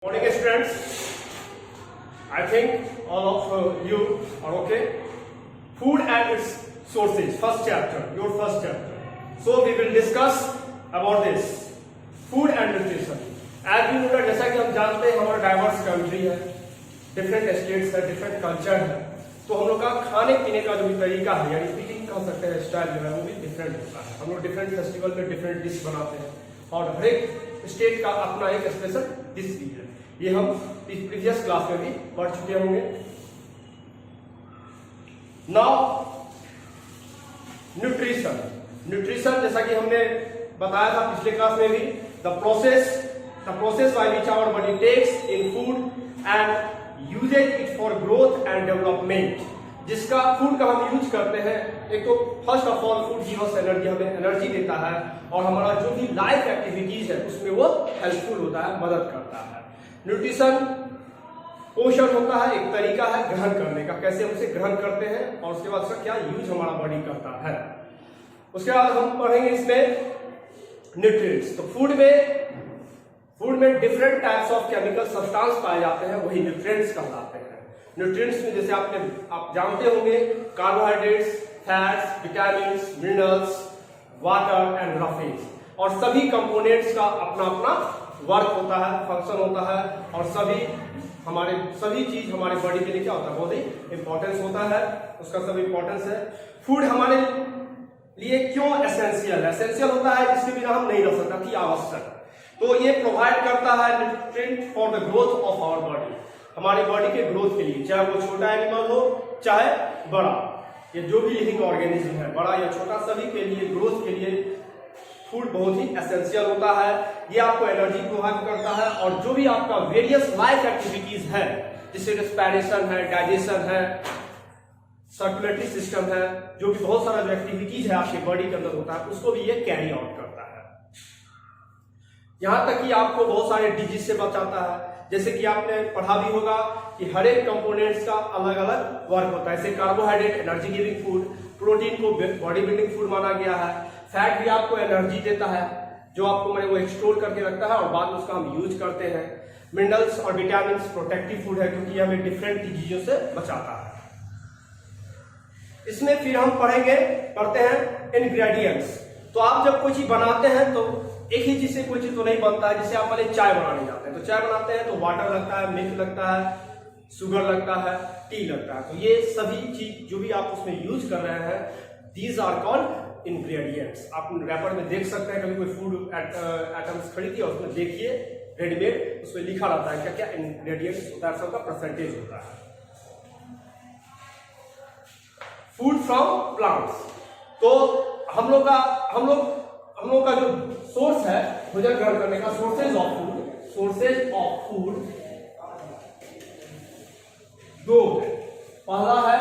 Morning students, I think all of you are okay. Food and its sources, first chapter, your first chapter. So we will discuss about this, food and nutrition. As you know that जैसा कि हम जानते हैं हमारा diverse country है, different states है, different culture है, तो हम लोग का खाने पीने का जो भी तरीका है यानी स्पीकिंग कह सकते हैं स्टाइल जो है वो भी डिफरेंट होता है। हम लोग डिफरेंट फेस्टिवल में डिफरेंट डिश बनाते हैं और हर एक स्टेट का अपना एक स्पेशल डिश भी है। ये हम प्रीवियस क्लास में भी पढ़ चुके होंगे। नाउ न्यूट्रिशन जैसा कि हमने बताया था पिछले क्लास में भी, the process by which our body takes in food and uses it for growth and development. जिसका फूड का हम यूज करते हैं, एक तो first of all food give us energy, हमें एनर्जी देता है और हमारा जो भी लाइफ एक्टिविटीज है उसमें वो हेल्पफुल होता है, मदद करता है। न्यूट्रिशन पोषण होता है, एक तरीका है ग्रहण करने का, कैसे हम उसे ग्रहण करते हैं और उसके बाद उसका क्या यूज हमारा बॉडी करता है। उसके बाद हम पढ़ेंगे इसमें न्यूट्रिएंट्स। तो फूड में different types of chemical substance पाए जाते हैं, वही न्यूट्रिएंट्स कहलाते हैं। न्यूट्रिएंट्स में जैसे आप जानते होंगे carbohydrates, fats, vitamin, minerals, water and roughage, और सभी कंपोनेंट्स का अपना अपना वर्क होता है, फंक्शन होता है और सभी चीज हमारे बॉडी के लिए क्या होता है, बहुत ही इंपॉर्टेंस होता है, उसका सब इंपॉर्टेंस है। फूड हमारे लिए क्यों एसेंशियल होता है, जिसके बिना हम नहीं रह सकते, अति आवश्यक। तो ये प्रोवाइड करता है nutrient for the growth of our body, हमारी बॉडी के ग्रोथ के लिए, चाहे वो छोटा एनिमल हो चाहे बड़ा, ये जो भी लिविंग ऑर्गेनिज्म है, बड़ा या छोटा, सभी के लिए ग्रोथ के लिए फूड बहुत ही एसेंशियल होता है। ये आपको एनर्जी प्रोवाइड करता है और जो भी आपका वेरियस लाइफ एक्टिविटीज है, जैसे रेस्पिरेशन है, डाइजेशन है, सर्कुलेटरी सिस्टम है, जो भी बहुत सारा जो एक्टिविटीज है आपके बॉडी के अंदर होता है, उसको भी ये कैरी आउट करता है। यहां तक कि आपको बहुत सारे डिजीज से बचाता है, जैसे कि आपने पढ़ा भी होगा कि हर एक कंपोनेंट्स का अलग अलग वर्क होता है। जैसे carbohydrate energy giving food, protein को बॉडी बिल्डिंग फूड माना गया है, फैट भी आपको एनर्जी देता है जो आपको वो स्टोर करके रखता है और बाद में उसका हम यूज करते हैं। मिनरल्स और विटामिन प्रोटेक्टिव फूड है क्योंकि हमें डिफरेंट डिजीजों से बचाता है। इसमें फिर हम पढ़ते हैं इंग्रेडिएंट्स। तो आप जब कोई चीज बनाते हैं तो एक ही चीज से कोई चीज तो नहीं बनता है। जैसे आप पहले चाय बनाने जाते हैं तो चाय बनाते हैं तो वाटर लगता है, मिल्क लगता है, शुगर लगता है, टी लगता है। तो ये सभी चीज जो भी आप उसमें यूज कर रहे हैं, दीज आर कॉल्ड इंग्रेडिएंट्स। आप रैपर में देख सकते हैं, कभी कोई फूड आइटम्स खरीदिए और उसमें देखिए रेडीमेड, उसमें लिखा रहता है क्या क्या इंग्रेडिएंट्स होता है, सबका परसेंटेज होता है। फूड फ्रॉम प्लांट्स, तो हम लोग का जो सोर्स है भोजन ग्रहण करने का, सोर्सेज ऑफ फूड दो है। पहला है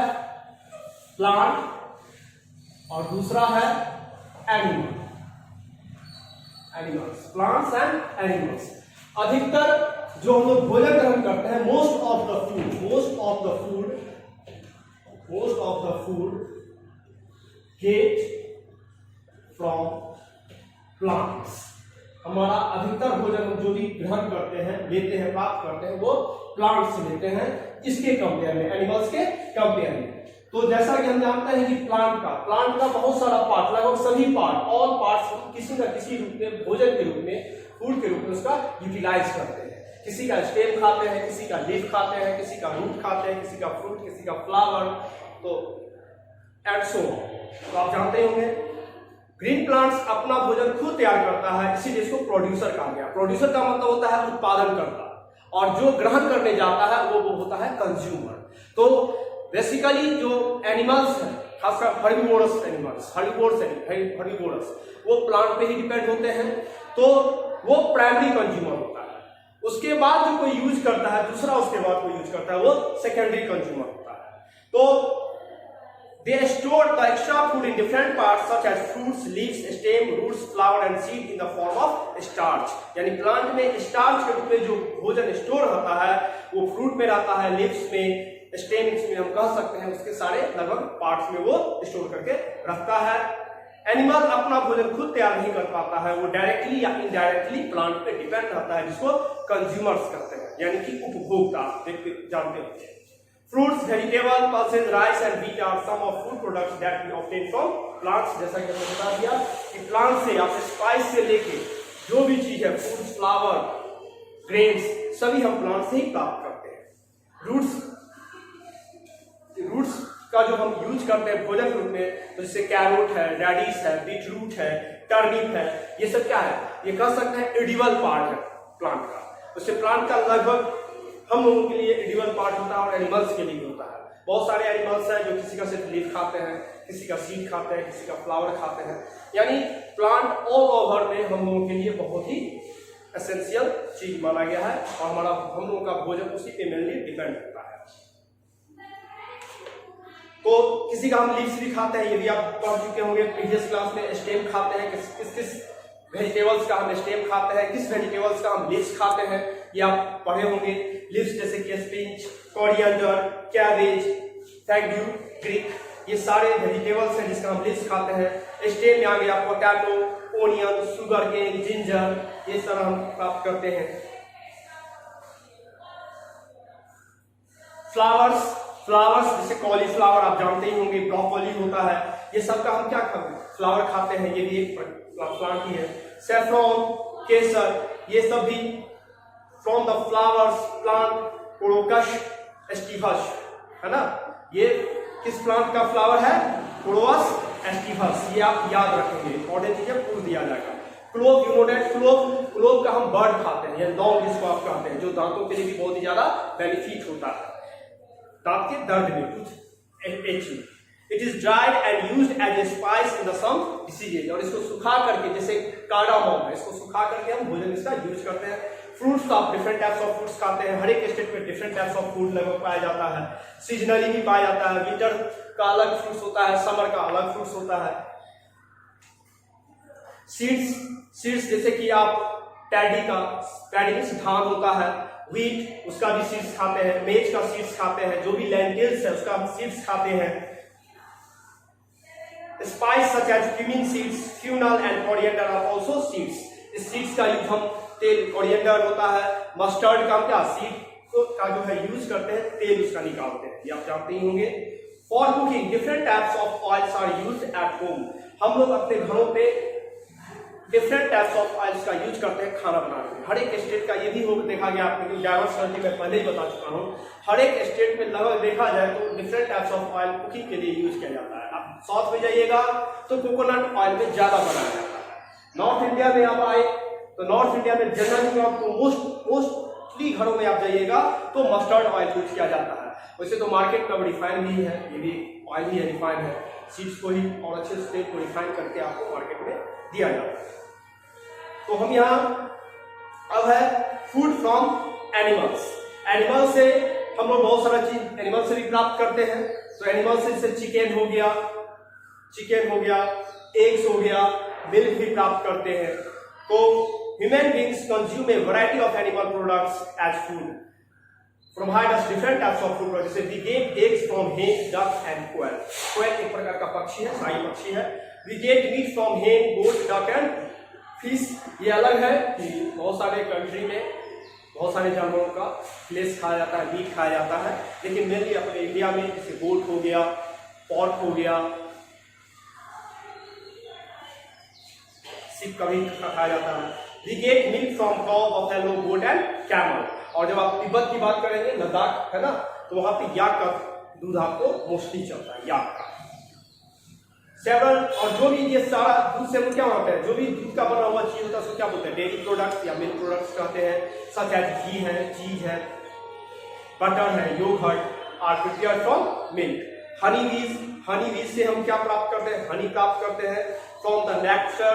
प्लांट और दूसरा है एनिमल्स, प्लांट्स एंड एनिमल्स। अधिकतर जो हम लोग भोजन ग्रहण करते हैं, most of the food get from plants. हमारा अधिकतर भोजन हम जो भी ग्रहण करते हैं, लेते हैं, प्राप्त करते हैं, वो प्लांट से लेते हैं, इसके कंपेयर में, एनिमल्स के कंपेयर में। तो जैसा कि हम जानते हैं कि प्लांट का बहुत सारा पार्ट, लगभग सभी पार्ट, ऑल पार्ट्स किसी न किसी रूप में भोजन के रूप में, फूड के रूप में उसका यूटिलाइज करते हैं। किसी का स्टेम खाते हैं, किसी का लीफ खाते हैं, किसी का रूट खाते हैं, किसी का फ्रूट, किसी का फ्लावर, तो एंड सो तो आप जानते होंगे ग्रीन प्लांट्स अपना भोजन खुद तैयार करता है, इसीलिए इसको प्रोड्यूसर कहा गया। प्रोड्यूसर का मतलब होता है उत्पादन करता, और जो ग्रहण करने जाता है वो होता है कंज्यूमर। तो बेसिकली जो एनिमल्स है, खासकर हर्बीवोरस, वो प्लांट पे ही डिपेंड होते हैं, तो वो प्राइमरी कंज्यूमर होता है। उसके बाद जो कोई यूज करता है, दूसरा उसके बाद कोई यूज करता है, वो सेकेंडरी कंज्यूमर होता है। तो they store the extra food in different parts such as fruits, leaves, stem, roots, flower and seed in the form of starch। यानी प्लांट में स्टार्च के रूप में जो भोजन स्टोर होता है वो फ्रूट में रहता है, लीव्स में, स्टेम्स में, हम कह सकते हैं उसके सारे लगभग पार्ट्स में वो स्टोर करके रखता है। एनिमल अपना भोजन खुद तैयार नहीं कर पाता है, वो डायरेक्टली या इनडायरेक्टली प्लांट पे डिपेंड रहता है, जिसको कंज्यूमर्स कहते हैं। यानी कि उपभोक्ता देखते जानते होते हैं। Fruits, vegetable, pulses, rice and wheat are some of food products that we obtain from plants. जैसा कि हमने बता दिया कि प्लांट से आप स्पाइस से लेके जो भी चीज है, फ्रूट्स, फ्लावर, ग्रेन्स, सभी हम प्लांट से ही प्राप्त करते हैं। रूट्स का जो हम यूज करते हैं भोजन रूप में, तो जैसे कैरोट है, रेडिश है, बीटरूट है, टर्निप है, ये सब क्या है, ये कह सकते हैं एडिबल पार्ट है प्लांट का। उससे प्लांट का लगभग हम लोगों के लिए एडिबल पार्ट होता है और एनिमल्स के लिए भी होता है। बहुत सारे एनिमल्स हैं जो किसी का सिर्फ लीफ खाते हैं, किसी का सीड खाते हैं, किसी का फ्लावर खाते हैं। यानी प्लांट ऑल ओवर में हम लोगों के लिए बहुत ही एसेंशियल चीज माना गया है और हम लोगों का भोजन उसी पे मेनली डिपेंड करता है। तो किसी का हम लीव्स भी खाते हैं, ये भी आप पढ़ चुके होंगे प्रीवियस क्लास में। स्टेम खाते हैं, किस वेजिटेबल्स का हम स्टेम खाते हैं, किस वेजिटेबल्स का हम लीव्स खाते हैं, ये आप पढ़े होंगे। लीव्स जैसे कि spinach, coriander, cabbage, thank you, Greek, ये सारे वेजिटेबल्स हैं जिसका हम लीव्स खाते हैं। स्टेम में आ गया potato, onion, sugar cane, ginger, ये सारा हम प्राप्त करते हैं। फ्लावर्स जैसे कॉलीफ्लावर आप जानते ही होंगे, ब्रोकोली होता है, ये सब का हम क्या खाते हैं, फ्लावर खाते हैं, ये भी एक प्लांट ही है। सैफरॉन, केसर, ये सब भी फ्रॉम द फ्लावर्स प्लांट कोरोकस एस्टिवस, है ना। ये किस प्लांट का फ्लावर है, कोरोकस एस्टिवस, ये आप याद रखेंगे, इंपॉर्टेंट चीज है, पूछ दिया जाएगा। Clove, you know that clove का हम बर्ड खाते हैं, या लौंग जिसको आप कहते हैं, जो दांतों के लिए भी बहुत ही ज्यादा बेनिफिट होता है, दांत के दर्द में कुछ। It is dried and used as a spice in the some diseases, और इसको सुखा करके, जैसे कार्डामोम है, इसको सुखा करके हम भोजन इसका यूज करते हैं। फ्रूट्स तो आप डिफरेंट टाइप्स ऑफ फ्रूट्स खाते हैं, हर एक स्टेट में डिफरेंट टाइप्स ऑफ फूड लगभग पाया जाता है। सीजनली भी पाया जाता है, विंटर का अलग फ्रूट्स होता है, समर का अलग फ्रूट्स होता है। सीड्स जैसे कि आप पैडी में धान होता है, व्हीट उसका भी सीड्स खाते हैं, मेज का सीड्स खाते हैं, जो भी लेंटिल्स है उसका सीड्स खाते हैं। Spice such as cumin seeds, fennel and coriander are also seeds. इस सीड्स का यूज हम तेल, कोरिएंडर होता है, मस्टर्ड का क्या सीड का जो है यूज करते हैं, तेल उसका निकालते हैं, ये आप जानते ही होंगे। For cooking different types of oils are used at home. हम लोग अपने घरों पे डिफरेंट टाइप्स ऑफ ऑयल्स का यूज करते हैं खाना बनाने में। हर एक स्टेट का ये भी हो देखा गया आपने, क्योंकि डाइवर्स कंट्री में पहले ही बता चुका हूँ, हर एक स्टेट में लगभग देखा जाए तो different types of oil cooking के लिए यूज किया जाता है। आप साउथ में जाइएगा तो कोकोनट ऑयल में ज्यादा बनाया जाता है। नॉर्थ इंडिया में आप आए तो नॉर्थ इंडिया में जनरली आपको मोस्टली घरों में आप जाइएगा तो मस्टर्ड ऑयल यूज किया जाता है। वैसे तो मार्केट में रिफाइन भी है, ये भी ऑयल ही है, रिफाइन है, सीड्स को ही और अच्छे से को रिफाइन करके आपको मार्केट में दिया जाता है। तो हम यहाँ अब है फूड फ्रॉम एनिमल्स। एनिमल से हम लोग बहुत सारा चीज एनिमल से भी प्राप्त करते हैं। तो एनिमल से जैसे चिकन हो गया, एग्स हो गया, मिल्क भी प्राप्त करते हैं। तो human beings consume a variety of animal products as food, provide us different types of food. जैसे we get eggs from hen, duck and quail. Quail एक प्रकार का पक्षी है, शाही पक्षी है। वी गेट मीट फ्रॉम हेन, गोट, डक एंड फिश। ये अलग है कि बहुत सारे कंट्री में बहुत सारे जानवरों का फ्लेश खाया जाता है, मीट खाया जाता है, लेकिन मेनली अपने इंडिया में जैसे गोट हो गया, पॉर्क हो गया, सिप का भी खाया जाता है। We get milk from cow, buffalo, goat and camel. और जब आप तिब्बत की बात करेंगे, लद्दाख है ना, तो वहां पे याक का दूध आपको मोस्टली चलता है, याक का। सेवरल, और जो भी ये सारा दूध से क्या होता है, जो भी दूध का बना हुआ चीज होता है उसको क्या बोलते हैं, डेयरी प्रोडक्ट्स या मिल्क प्रोडक्ट्स कहते हैं। सच एज घी है, चीज है, बटर है, yogurt are prepared from milk. Honey bees से हम क्या प्राप्त करते हैं, हनी प्राप्त करते हैं from the nectar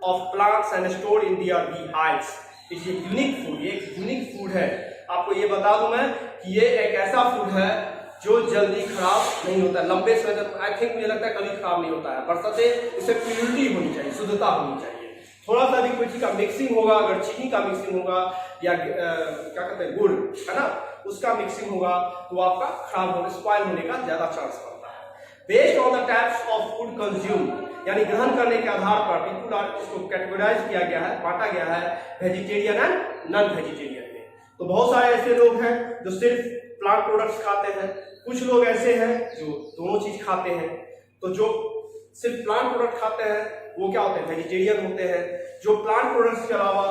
of plants and stored in their bee hives. It's a unique food, ये एक यूनिक फूड है। आपको ये बता दूं मैं कि ये एक ऐसा फूड है जो जल्दी खराब नहीं होता है, लंबे समय तक, आई थिंक मुझे लगता है कभी खराब नहीं होता है, बरसाते इससे प्योरिटी होनी चाहिए, शुद्धता होनी चाहिए। थोड़ा सा भी कोई चीज का मिक्सिंग होगा, अगर चीनी का मिक्सिंग होगा या क्या कहते हैं गुड़ है ना, उसका मिक्सिंग होगा तो आपका खराब होने, स्पॉइल होने का ज्यादा चांस बनता है। Based on the types of food consume, यानी ग्रहण करने के आधार पर पीपुल आर, इसको कैटेगराइज किया गया है, बांटा गया है वेजिटेरियन एंड नॉन वेजिटेरियन। तो बहुत सारे ऐसे लोग हैं जो सिर्फ प्लांट प्रोडक्ट्स खाते हैं, कुछ लोग ऐसे हैं जो दोनों चीज खाते हैं। तो जो सिर्फ प्लांट प्रोडक्ट खाते हैं वो क्या होते हैं, वेजिटेरियन होते हैं। जो प्लांट प्रोडक्ट्स के अलावा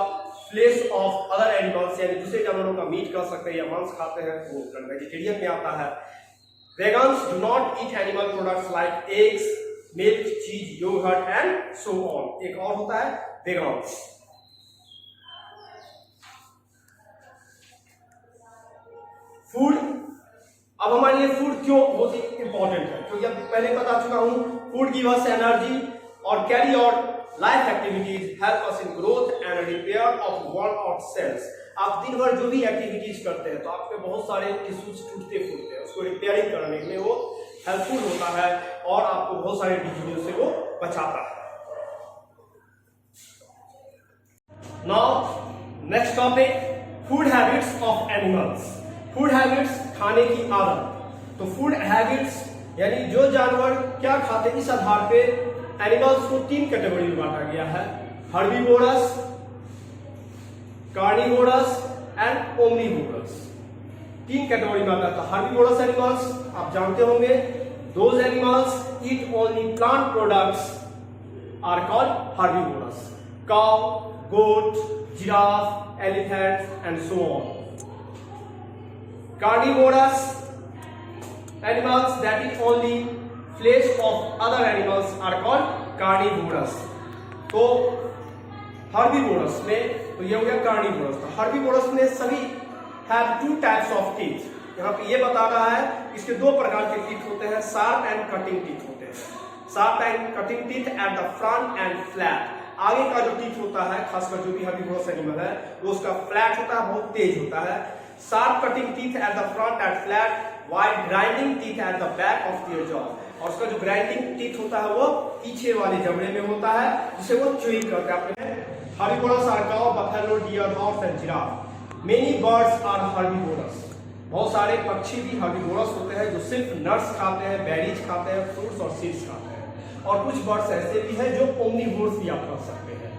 फ्लेश ऑफ अदर एनिमल्स यानी दूसरे जानवरों का मीट कर सकते हैं या मांस खाते हैं वो वेजिटेरियन में आता है। Vegans do not eat animal products like eggs, milk, चीज, योगर्ट एंड सो ऑन। एक और होता है वेगन्स। फूड, अब हमारे लिए फूड क्यों बहुत ही इंपॉर्टेंट है, क्योंकि अब पहले बता चुका हूं फूड गिव अस एनर्जी और carry out life activities, help us in growth and repair of worn out sales. आप दिन भर जो भी एक्टिविटीज करते हैं तो आपके बहुत सारे टिश्यूज टूटते फूटते हैं, उसको रिपेयरिंग करने में वो हेल्पफुल होता है और आपको बहुत सारे डिजीजों से वो बचाता है। Now next topic, food habits of animals. Food habits, खाने की आदत। तो फूड हैबिट्स यानी जो जानवर क्या खाते हैं, इस आधार पे एनिमल्स को 3 कैटेगरी में बांटा गया है, herbivorous, carnivorous and omnivorous. 3 category में आता है। हर्बीवोरस एनिमल्स आप जानते होंगे, those animals eat only plant products are called herbivorous. Cow, goat, giraffe, elephant and so on. Carnivorous animals that eat only flesh of other animals are called carnivorous. तो herbivores में तो ये हो गया carnivorous। तो herbivores में सभी have 2 types of teeth। यहाँ पे ये बता रहा है इसके 2 प्रकार के टीथ होते हैं, शार्प एंड कटिंग टीथ होते हैं। Sharp and cutting teeth at the front end flat. आगे का जो टीथ होता है, खासकर जो भी herbivores एनिमल है वो उसका फ्लैट होता है, बहुत तेज होता है। Sharp cutting teeth at the front and flat, while grinding teeth at the back of their jaw। और उसका जो grinding teeth होता है वो पीछे वाले जबड़े में होता है, जिसे वो chewing करते हैं। Herbivorous are cow, buffalo, deer, horse and giraffe। Many birds are herbivorous। बहुत सारे पक्षी भी herbivorous होते हैं जो सिर्फ nuts खाते हैं, berries खाते हैं, fruits और seeds खाते हैं। और कुछ बर्ड्स ऐसे भी हैं जो omnivores भी आप कर सकते हैं,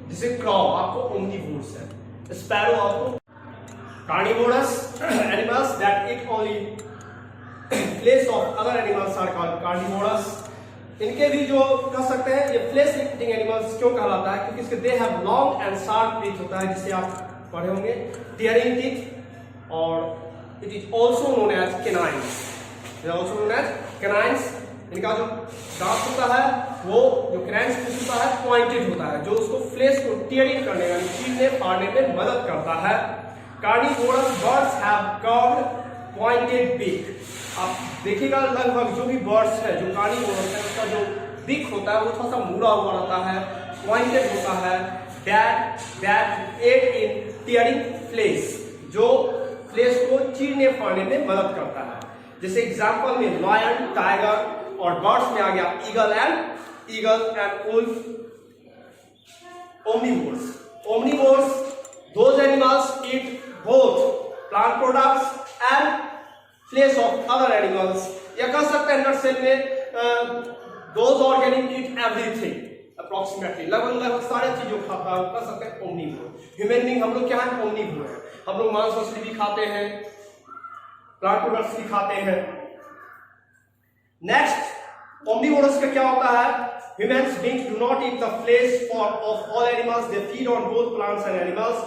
जैसे crow आपको omnivores है, स्पैरो आपको carnivorous animals that eat only flesh of other animals are called carnivorous। इनके भी जो कह सकते हैं ये फ्लेश ईटिंग एनिमल्स क्यों कहलाता है, क्योंकि इसके they have long and sharp teeth होता है, जिसे आप पढ़े होंगे टीयरिंग टीथ, और it is also known as canines. It is also known as canines. इनका जो दांत होता है वो जो कैनाइन्स होता है पॉइंटेड होता है, जो उसको फ्लेश को टीयरिंग करने यानी चीरने फाड़ने में मदद करता है। Carnivorous birds have curved pointed beak. आप देखिएगा लगभग जो भी बर्ड्स है जो कार्निवोरस है उसका जो बीक होता है वो थोड़ा सा मुड़ा हुआ रहता है, पॉइंटेड होता है। That aid in tearing flesh, जो फ्लेश को चीरने फाड़ने में मदद करता है। जैसे एग्जांपल में लायन, टाइगर, और बर्ड्स में आ गया eagle and wolf. Omnivores, those animals eat both plant products and flesh of other animals। या कह सकते हैं नटसेल में those organic eat everything approximately, लगभग सारे चीजों खाता है, कह सकते हैं ओमनीवोर। ह्यूमन बीइंग हम लोग क्या है, ओमनीवोर है। हम लोग मांस मछली भी खाते हैं, प्लांट प्रोडक्ट्स भी खाते हैं। नेक्स्ट, ओमनीवोरस का क्या होता है, humans beings do not eat the flesh of all animals, they feed on both plants and animals.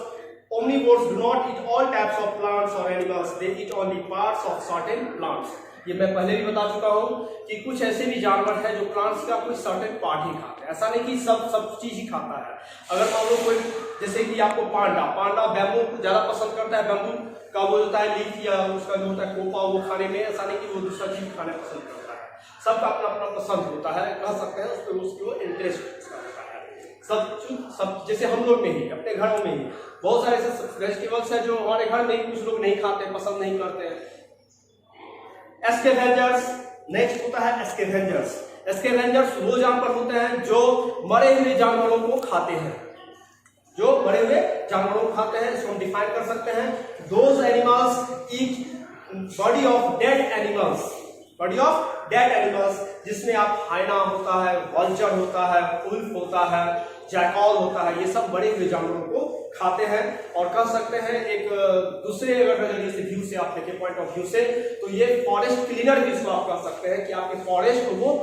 Omnivores do not eat all types of plants or animals, they eat only parts of certain plants। ये मैं पहले भी बता चुका हूँ कि कुछ ऐसे भी जानवर हैं जो प्लांट्स का कोई सर्टेन पार्ट ही खाते हैं, ऐसा नहीं कि सब चीज ही खाता है। अगर मान लो कोई, जैसे कि आपको पांडा बैम्बू को ज्यादा पसंद करता है, बैम्बू का वो होता है लीफ या उसका जो होता है कोपा, वो खाने में, ऐसा नहीं कि वो दूसरा चीज खाने पसंद करता है। सबका अपना अपना पसंद होता है, कह सकते हैं उसको इंटरेस्ट होता है। सब जैसे हम लोग में ही, अपने घरों में ही बहुत सारे ऐसे वेजिटेबल्स हैं जो हमारे घर में ही कुछ लोग नहीं खाते, पसंद नहीं करते हैं। स्कैवेंजर्स, नेक्स्ट होता है स्कैवेंजर्स। स्कैवेंजर्स वो जानवर होते हैं जो मरे हुए जानवरों को खाते हैं, इसको हम डिफाइन कर सकते हैं। Those animals eat body of dead animals, जिसमें आप हाइना होता है, वल्चर होता है, वुल्फ होता है, जैकॉल होता है, ये सब बड़े हुए जानवरों को खाते हैं। और कह सकते हैं एक दूसरे अगर नजरिए से व्यू से आप देखें, पॉइंट ऑफ व्यू से, तो ये फॉरेस्ट क्लीनर भी इसको आप कह सकते हैं कि आपके फॉरेस्ट को वो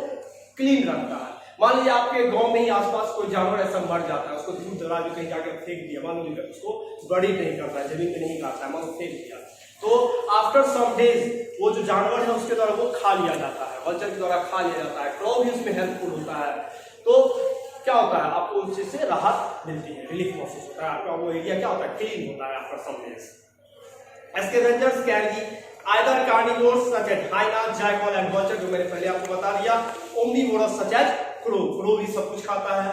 क्लीन रखता है। मान लीजिए आपके गांव में ही आसपास कोई जानवर ऐसा मर जाता है, उसको दूर दराज में कहीं जाकर फेंक दिया, मान लीजिए उसको बड़ी नहीं करता है, जमीन पे नहीं काटता है, मान लो फेंक दिया, तो आफ्टर सम डेज वो जो जानवर है उसके द्वारा वो खा लिया जाता है, वल्चर के द्वारा खा लिया जाता है, क्रो भी उसमें हेल्पफुल होता है। तो क्या होता है, आपको उस चीज से राहत मिलती है, रिलीफ महसूस होता है, आपका वो एरिया क्या होता है, क्लीन होता है after some days. Scavengers can be either carnivores such as hyena, jackal and vulture, जो मैंने पहले आपको बता दिया, omnivorous such as crow, crow भी सब कुछ खाता है।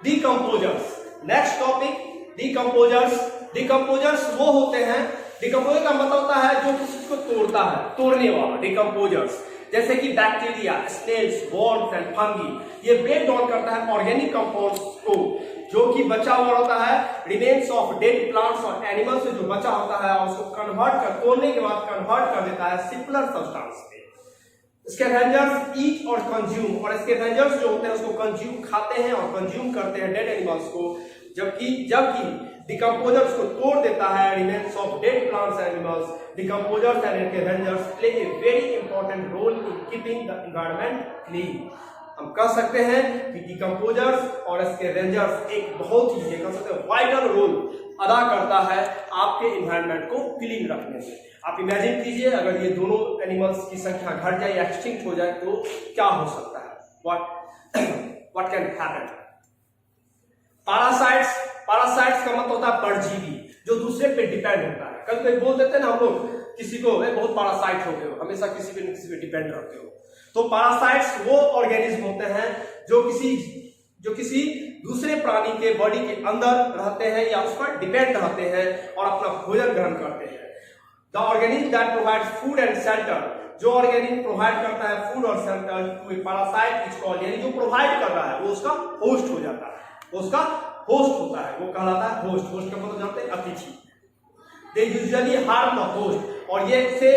Decomposers, next topic, decomposers, decomposers वो होते हैं, decomposer का मतलब होता है जो किसी को तोड़ता है, तोड़ने वाला, decomposers, जैसे कि bacteria, snails, worms and fungi, ये ब्रेक डाउन करता है ऑर्गेनिक कंपाउंड्स को, जो कि बचा हुआ होता है रिमेन्स ऑफ डेड प्लांट्स और एनिमल्स से जो बचा होता है, और उसको कन्वर्ट कर, तोड़ने के बाद कन्वर्ट कर देता है सिंपलर सब्सटेंस पे। स्कैवेंजर्स ईट और कंज्यूम, और स्कैवेंजर्स जो होते हैं उसको कंज्यूम खाते हैं और कंज्यूम करते हैं डेड एनिमल्स को, जबकि डिकम्पोजर्स को तोड़ देता है remains of dead plants and animals. Decomposers and scavengers play a very important role in keeping the environment clean. हम कह सकते हैं कि डिकम्पोजर्स और स्कैवेंजर्स एक बहुत ही, कह सकते हैं, वाइटल रोल अदा करता है आपके एनवायरनमेंट को क्लीन रखने में। आप इमेजिन कीजिए अगर ये दोनों एनिमल्स की संख्या घट जाए या एक्सटिंक्ट हो जाए तो क्या हो सकता है, व्हाट कैन हैपन। पैरासाइट्स का मतलब होता है परजीवी, जो दूसरे पे डिपेंड होता है। कभी कभी बोल देते हैं ना हम लोग किसी को, बहुत पैरासाइट हो गए हो, हमेशा किसी पे डिपेंड रहते हो। तो पैरासाइट्स वो ऑर्गेनिज्म होते हैं जो किसी दूसरे प्राणी के बॉडी के अंदर रहते हैं या उस पर डिपेंड रहते हैं और अपना भोजन ग्रहण करते हैं। The organism that provides food and shelter, जो ऑर्गेनिज्म प्रोवाइड करता है फूड और shelter to a parasite is called, यानी जो प्रोवाइड कर रहा है वो उसका होस्ट हो जाता है, वो उसका होस्ट होता है, वो कहलाता है होस्ट। होस्ट का मतलब जानते हैं, अतिथि। They usually harm the host, और ये इससे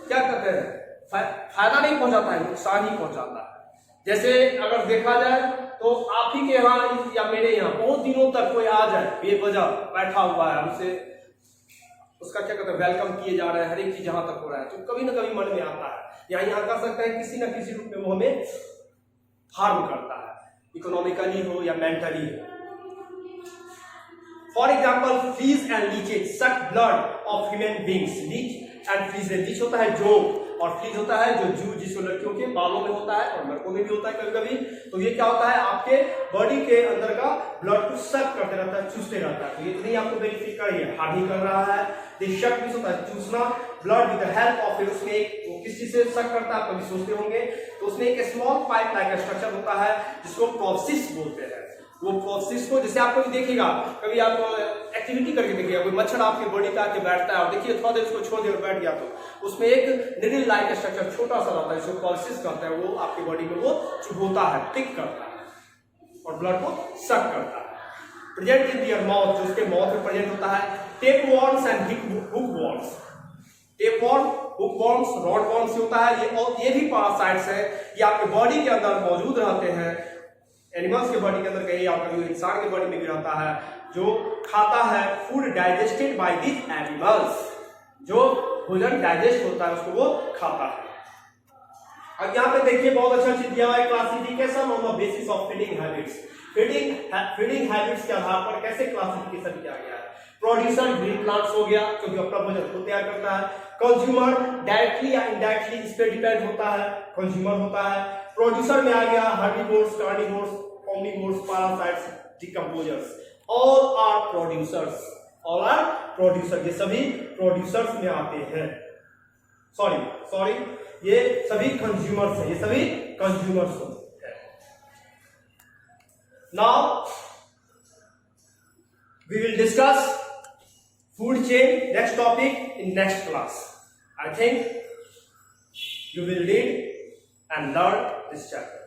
क्या कहते हैं, फायदा नहीं पहुंचाता है, नुकसान ही पहुंचाता है। जैसे अगर देखा जाए तो आप ही के यहाँ या मेरे यहाँ बहुत दिनों तक कोई आ जाए बेवजह बैठा हुआ है, हमसे उसका क्या कहते हैं, वेलकम किए जा रहे हैं, हर एक चीज जहां तक हो रहा है, तो कभी ना कभी मन में आता है, यहाँ कर सकते हैं किसी न किसी रूप में वो हमें हार्म करता है, इकोनॉमिकली हो या मेंटली हो। For example fleas and leeches suck blood of human beings. Leech and fleas, leech होता है जोंक और फ्लीज होता है जो जू, जिसको लड़कियों के बालों में होता है और लड़कों में भी होता है कभी कभी। तो ये क्या होता है, आपके बॉडी के अंदर का ब्लड को सक करते रहता है, चूसते रहता है। तो ये नहीं आपको बेनिफिट कर रही है, हानि कर रहा है। शक भी होता है चूसना, blood with the help of, फिर उसमें एक किस चीज से सक करता है, कभी सोचते होंगे, तो उसमें एक स्मॉल पाइप लाइक स्ट्रक्चर होता है जिसको प्रोसिस बोलते हैं। वो प्रोसेस को, जैसे आप कभी देखिएगा, कभी आप एक्टिविटी करके देखिएगा, कोई मच्छर आपके बॉडी पे आके बैठता है और देखिए थोड़ा देर उसको छोड़ देर बैठ गया, तो उसमें एक निडल लाइक स्ट्रक्चर छोटा सा रहता है जिसको प्रोसेस कहते हैं, वो आपकी बॉडी में वो चुभोता है, टिक करता है और ब्लड को सक करता है। प्रेजेंट इन दियर माउथ, जो उसके माउथ में प्रेजेंट होता है। टेपवर्म्स एंड हुकवर्म्स, टेपवर्म, हुकवर्म्स, रॉडवर्म्स होता है, ये भी पैरासाइट्स है, ये आपके बॉडी के अंदर मौजूद रहते हैं, एनिमल्स के बॉडी के अंदर कहीं या कभी इंसान के बॉडी में भी रहता है, जो खाता है food digested by this animals, जो भोजन डाइजेस्ट होता है उसको वो खाता है। अब यहाँ पे देखिए बहुत अच्छा चीज दिया हुआ है, classification on the basis of feeding habits. Feeding habits के आधार पर कैसे क्लासिफिकेशन किया गया है। प्रोड्यूसर ग्रीन प्लांट्स हो गया, क्योंकि अपना भोजन खुद तैयार करता है। कंज्यूमर डायरेक्टली या इनडायरेक्टली इस पे डिपेंड होता है, कंज्यूमर होता है। प्रोड्यूसर में आ गया herbivores, carnivores, omnivores, parasites, decomposers, all are producers, all are producer, ये सभी प्रोड्यूसर्स में आते हैं। सॉरी ये सभी कंज्यूमर्स हैं, ये सभी कंज्यूमर्स हैं। Now we will discuss food chain, next topic in next class. I think you will read and learn this chapter.